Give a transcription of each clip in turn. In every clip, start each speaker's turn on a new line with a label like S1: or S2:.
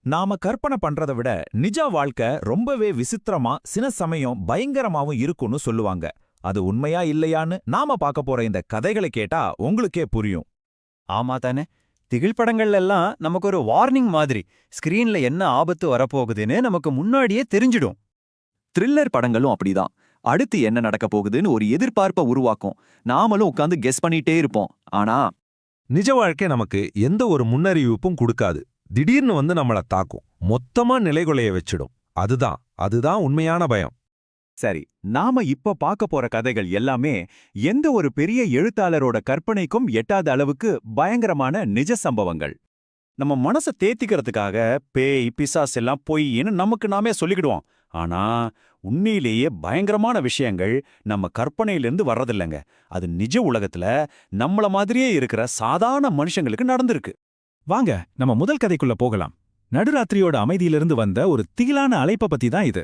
S1: நாம கற்பனை பண்றதை விட நிஜ வாழ்க்கை ரொம்பவே விசித்திரமா சில சமயம் பயங்கரமாவும் இருக்கும்னு சொல்லுவாங்க. அது உண்மையா இல்லையான்னு நாம பார்க்க போற இந்த கதைகளை கேட்டா உங்களுக்கே புரியும்.
S2: ஆமா தானே. திகில் படங்கள்ல எல்லாம் நமக்கு ஒரு வார்னிங் மாதிரி ஸ்கிரீன்ல என்ன ஆபத்து வரப்போகுதுன்னு நமக்கு முன்னாடியே தெரிஞ்சிடும். த்ரில்லர் படங்களும் அப்படிதான். அடுத்து என்ன நடக்க போகுதுன்னு ஒரு எதிர்பார்ப்பை உருவாக்கும். நாமளும் உட்காந்து கெஸ் பண்ணிட்டே இருப்போம். ஆனா
S3: நிஜ வாழ்க்கை நமக்கு எந்த ஒரு முன்னறிவிப்பும் கொடுக்காது. திடீர்னு வந்து நம்மள தாக்கும், மொத்தமா நிலைகுலைய வச்சிடும். அதுதான் உண்மையான பயம்.
S4: சரி, நாம இப்ப பார்க்க போற கதைகள் எல்லாமே எந்த ஒரு பெரிய எழுத்தாளரோட கற்பனைக்கும் எட்டாத அளவுக்கு பயங்கரமான நிஜ சம்பவங்கள். நம்ம மனசை தேத்திக்கிறதுக்காக பேய் பிசாஸ் எல்லாம் பொய்ன்னு நமக்கு நாமே சொல்லிக்கிடுவோம். ஆனா உண்மையிலேயே பயங்கரமான விஷயங்கள் நம்ம கற்பனையிலிருந்து வர்றதில்லைங்க. அது நிஜ உலகத்துல நம்மள மாதிரியே இருக்கிற சாதாரண மனுஷங்களுக்கு நடந்திருக்கு. வாங்க நம்ம முதல் கதைக்குள்ள போகலாம். நடுராத்திரியோட அமைதியிலிருந்து வந்த ஒரு திகிலான அழைப்ப பத்தி தான் இது.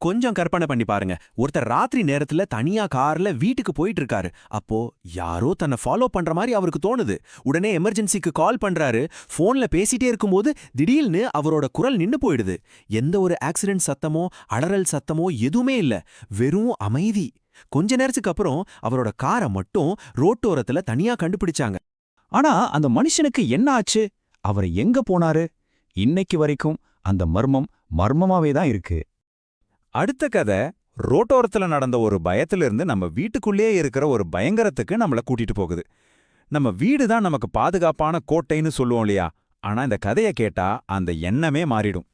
S4: கொஞ்சம் கற்பனை பண்ணி பாருங்க. ஒருத்தர் ராத்திரி நேரத்துல தனியா கார்ல வீட்டுக்கு போயிட்டு இருக்காரு. அப்போ யாரோ தன்னை ஃபாலோ பண்ற மாதிரி அவருக்கு தோணுது. உடனே எமர்ஜென்சிக்கு கால் பண்றாரு. போன்ல பேசிட்டே இருக்கும்போது திடீர்னு அவரோட குரல் நின்னு போயிடுது. எந்த ஒரு ஆக்சிடென்ட் சத்தமோ அலறல் சத்தமோ எதுவுமே இல்ல, வெறும் அமைதி. கொஞ்ச நேரத்துக்கு அப்புறம் அவரோட காரை மட்டும் ரோட்டோரத்துல தனியா கண்டுபிடிச்சாங்க. ஆனா அந்த மனுஷனுக்கு என்ன ஆச்சு? அவர் எங்க போனாரு? இன்னைக்கு வரைக்கும் அந்த மர்மமாவே தான் இருக்கு. அடுத்த கதை ரோட்டோரத்துல நடந்த ஒரு பயத்திலிருந்து நம்ம வீட்டுக்குள்ளேயே இருக்கிற ஒரு பயங்கரத்துக்கு நம்மள கூட்டிட்டு போகுது. நம்ம வீடு தான் நமக்கு பாதுகாப்பான கோட்டைன்னு சொல்லுவோம் இல்லையா? ஆனா இந்த கதையை கேட்டா அந்த எண்ணமே மாறிடும்.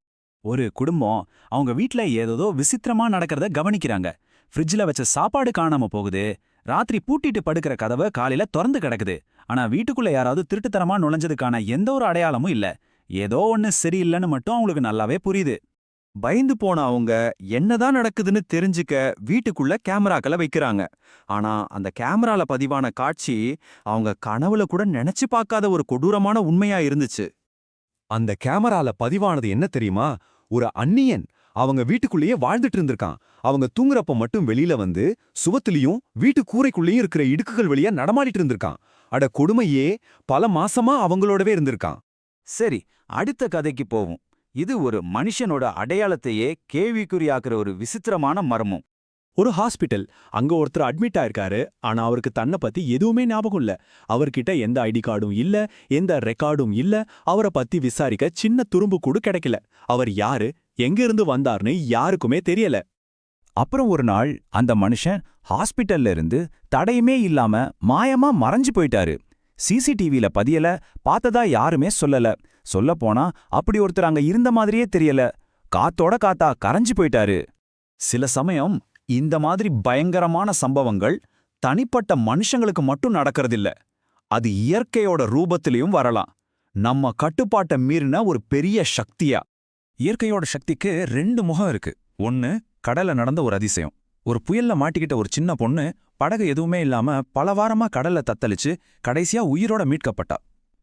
S4: ஒரு குடும்பம் அவங்க வீட்ல ஏதோ விசித்திரமா நடக்கிறத கவனிக்கிறாங்க. ஃப்ரிட்ஜ்ல வச்ச சாப்பாடு காணாம போகுது. ராத்திரி பூட்டிட்டு படுக்கிற கதவை காலையில திறந்து கிடக்குது. ஆனா வீட்டுக்குள்ள யாராவது திருட்டுத்தனமா நுழைஞ்சதுக்கான எந்த ஒரு அடையாளமும் இல்ல. ஏதோ ஒன்னு சரியில்லைன்னு மட்டும் அவங்களுக்கு நல்லாவே புரியுது. பயந்து போன அவங்க என்னதான் நடக்குதுன்னு தெரிஞ்சுக்க வீட்டுக்குள்ள கேமராக்களை வைக்கிறாங்க. ஆனா அந்த கேமரால பதிவான காட்சி அவங்க கனவுல கூட நினைச்சு பார்க்காத ஒரு கொடூரமான உண்மையா இருந்துச்சு.
S3: அந்த கேமரால பதிவானது என்ன தெரியுமா? ஒரு அந்நியன் அவங்க வீட்டுக்குள்ளேயே வாழ்ந்துட்டு இருந்திருக்கான். அவங்க தூங்குறப்ப மட்டும் வெளியில வந்து சுவத்திலையும் வீட்டு கூரைக்குள்ளேயும் இருக்கிற இடுக்குகள் வழியா நடமாடிட்டு இருந்திருக்கான். அட கொடுமையே, பல மாசமா அவங்களோடவே இருந்திருக்கான்.
S4: சரி, அடுத்த கதைக்கு போவோம். இது ஒரு மனுஷனோட அடையாளத்தையே கேள்விக்குறியாக்குற ஒரு விசித்திரமான மர்மம். ஒரு ஹாஸ்பிட்டல். அங்க ஒருத்தர் அட்மிட் ஆயிருக்காரு. ஆனா அவருக்கு தன்னை பத்தி எதுவுமே ஞாபகம் இல்ல. அவர்கிட்ட எந்த ஐடி கார்டும் இல்ல, எந்த ரெக்கார்டும் இல்ல. அவரை பத்தி விசாரிக்க சின்ன துரும்பு கூட கிடைக்கல. அவர் யாரு, எங்க இருந்து வந்தார்னு யாருக்குமே தெரியல. அப்புறம் ஒரு நாள் அந்த மனுஷன் ஹாஸ்பிட்டல்ல இருந்து தடையுமே இல்லாம மாயமா மறைஞ்சு போயிட்டாரு. சிசிடிவில பதியல, பார்த்ததா யாருமே சொல்லல. சொல்லப்போனா அப்படி ஒருத்தர் அங்க இருந்த மாதிரியே தெரியல. காத்தோட காத்தா கரைஞ்சு போயிட்டாரு. சில சமயம் இந்த மாதிரி பயங்கரமான சம்பவங்கள் தனிப்பட்ட மனுஷங்களுக்கு மட்டும் நடக்கிறதில்ல. அது இயற்கையோட ரூபத்திலையும் வரலாம். நம்ம கட்டுப்பாட்டை மீறின ஒரு பெரிய சக்தியா. இயற்கையோட சக்திக்கு ரெண்டு முகம் இருக்கு. ஒன்னு கடல்ல நடந்த ஒரு அதிசயம். ஒரு புயல்ல மாட்டிக்கிட்ட ஒரு சின்ன பொண்ணு படகு எதுவுமே இல்லாம பல வாரமா கடல்ல தத்தளிச்சு கடைசியா உயிரோட மீட்கப்பட்டா.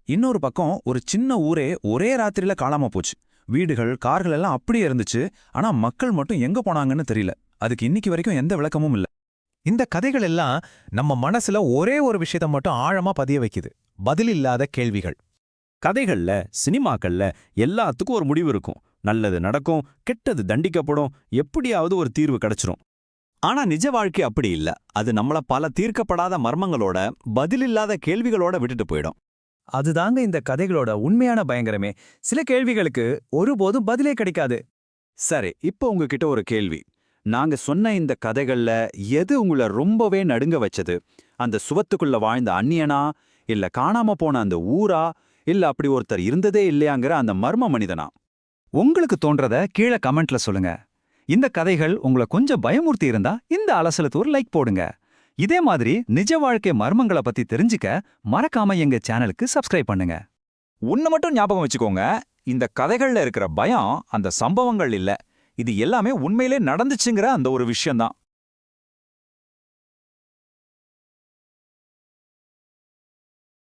S4: இன்னொரு பக்கம் ஒரு சின்ன ஊரே ஒரே ராத்திரியில காணாம போச்சு. வீடுகள் கார்கள் எல்லாம் அப்படியே இருந்துச்சு. ஆனா மக்கள் மட்டும் எங்க போனாங்கன்னு தெரியல. அதுக்கு இன்னைக்கு வரைக்கும் எந்த விளக்கமும் இல்ல.
S3: இந்த கதைகள் எல்லாம் நம்ம மனசுல ஒரே ஒரு விஷயத்தை மட்டும் ஆழமா பதிய வைக்குது: பதில் இல்லாத கேள்விகள்.
S4: கதைகள்ல சினிமாக்கள்ல எல்லாத்துக்கும் ஒரு முடிவு இருக்கும். நல்லது நடக்கும், கெட்டது தண்டிக்கப்படும், எப்படியாவது ஒரு தீர்வு கிடைச்சிரும். ஆனா நிஜ வாழ்க்கை அப்படி இல்ல. அது நம்மள பல தீர்க்கப்படாத மர்மங்களோட பதிலில்லாத கேள்விகளோட விட்டுட்டு போயிடும். அதுதாங்க இந்த கதைகளோட உண்மையான பயங்கரமே. சில கேள்விகளுக்கு ஒருபோதும் பதிலே கிடைக்காது. சரி, இப்போ உங்ககிட்ட ஒரு கேள்வி. நாங்க சொன்ன இந்த கதைகள்ல எது உங்களை ரொம்பவே நடுங்க வச்சது? அந்த சுவத்துக்குள்ள வாழ்ந்த அந்நியனா, இல்ல காணாம போன அந்த ஊரா, இல்ல அப்படி ஒருத்தர் இருந்ததே இல்லையாங்கிற அந்த மர்ம மனிதனா? உங்களுக்கு தோன்றத கீழே கமெண்ட்ல சொல்லுங்க. இந்த கதைகள் உங்களை கொஞ்சம் பயமுறுத்தி இருந்தா இந்த அலசலுக்கு ஒரு லைக் போடுங்க. இதே மாதிரி நிஜ வாழ்க்கை மர்மங்களை பத்தி தெரிஞ்சுக்க மறக்காம எங்க சேனலுக்கு சப்ஸ்கிரைப் பண்ணுங்க. ஒன்னு மட்டும் ஞாபகம் வச்சுக்கோங்க, இந்த கதைகள்ல இருக்கிற பயம் அந்த சம்பவங்கள் இல்ல, இது எல்லாமே உண்மையிலே நடந்துச்சுங்கிற அந்த ஒரு விஷயம்தான்.